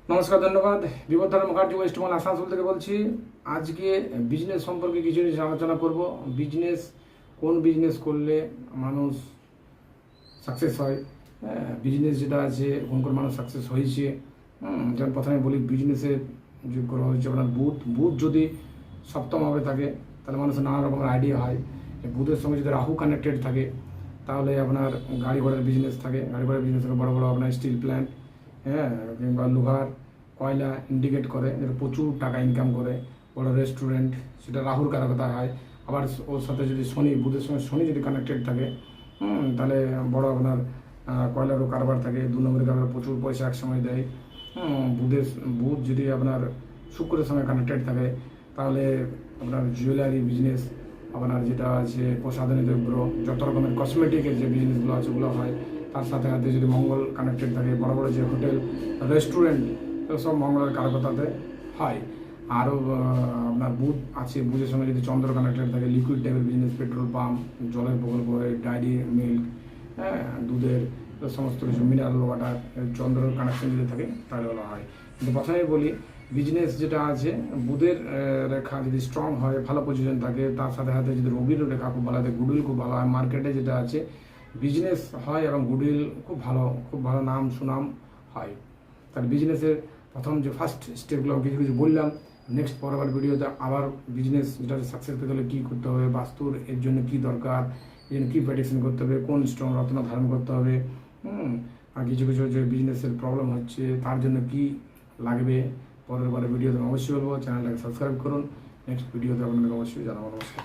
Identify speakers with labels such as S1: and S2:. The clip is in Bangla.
S1: নমস্কার, ধন্যবাদ। বিবর্ধন মুখার্জি ওয়েস্ট বেঙ্গল আসানসোল থেকে বলছি। আজকে বিজনেস সম্পর্কে কিছু জিনিস আলোচনা করব। বিজনেস, কোন বিজনেস করলে মানুষ সাকসেস হয়, বিজনেস যেটা আছে কোন কোন মানুষ সাকসেস হয়েছে। যেমন প্রথমে বলি, বিজনেসের যে গ্রহ হচ্ছে আপনার বুধ। বুধ যদি সপ্তমভাবে থাকে তাহলে মানুষের নানা রকমের আইডিয়া হয়। বুধের সঙ্গে যদি রাহু কানেক্টেড থাকে তাহলে আপনার গাড়ি ঘোড়ার বিজনেস থাকে। গাড়ি ঘোড়ার বিজনেস থাকে বড় বড় আপনার স্টিল প্ল্যান্ট, কিংবা লোহার কয়লা ইন্ডিকেট করে, যেটা প্রচুর টাকা ইনকাম করে। বড় রেস্টুরেন্ট, সেটা রাহুর কারকতা হয়। আবার ওর সাথে যদি শনি, বুধের সঙ্গে শনি যদি কানেক্টেড থাকে, তাহলে বড় আপনার কয়লারও কারবার থাকে। 2 নম্বরের কারবার প্রচুর পয়সা একসময় দেয়। বুধ যদি আপনার শুক্রের সঙ্গে কানেক্টেড থাকে তাহলে আপনার জুয়েলারি বিজনেস, আপনার যেটা আছে প্রসাধনী দ্রব্য, যত রকমের কসমেটিকের যে বিজনেসগুলো আছে ওগুলো হয়। তার সাথে সাথে যদি মঙ্গল কানেক্টেড থাকে, বড় বড় যে হোটেল রেস্টুরেন্ট, সব মঙ্গলের কারকতাতে হয়। আরও আপনার বুধ আছে, বুধের সঙ্গে যদি চন্দ্র কানেক্টেড থাকে, লিকুইড টাইপের বিজনেস, পেট্রোল পাম্প, জলের প্রকল্প, ডায়েরি মিল্ক, দুধের সমস্ত কিছু, মিনারেল ওয়াটার, চন্দ্রের কানেকশন যদি থাকে তাহলে বলা হয়। কিন্তু প্রথমেই বলি, বিজনেস যেটা আছে বুধের রেখা যদি স্ট্রং হয়, ভালো পজিশন থাকে, তার সাথে সাথে যদি রবির রেখা খুব ভালো থাকে, গুডউইল খুব ভালো হয়, মার্কেটে যেটা আছে বিজনেস হয় এবং গুডউইল খুব ভালো নাম সুনাম হয়। তার বিজনেসের প্রথম যে ফার্স্ট স্টেপগুলো কিছু কিছু বললাম। নেক্সট পরবর্তী ভিডিওতে আবার বিজনেস যেটা সাকসেস পেতে হলে কী করতে হবে, বাস্তুর এর জন্য কী দরকার, এর জন্য কী প্রেডিকশন করতে হবে, কোন স্ট্রং রত্ন ধারণ করতে হবে, আর কিছু কিছু যে বিজনেসের প্রবলেম হচ্ছে তার জন্য কী লাগবে, পরের ভিডিওতে অবশ্যই বলবো। চ্যানেলটাকে সাবস্ক্রাইব করুন। নেক্সট ভিডিওতে আপনাদের অবশ্যই জানাবো। নমস্কার।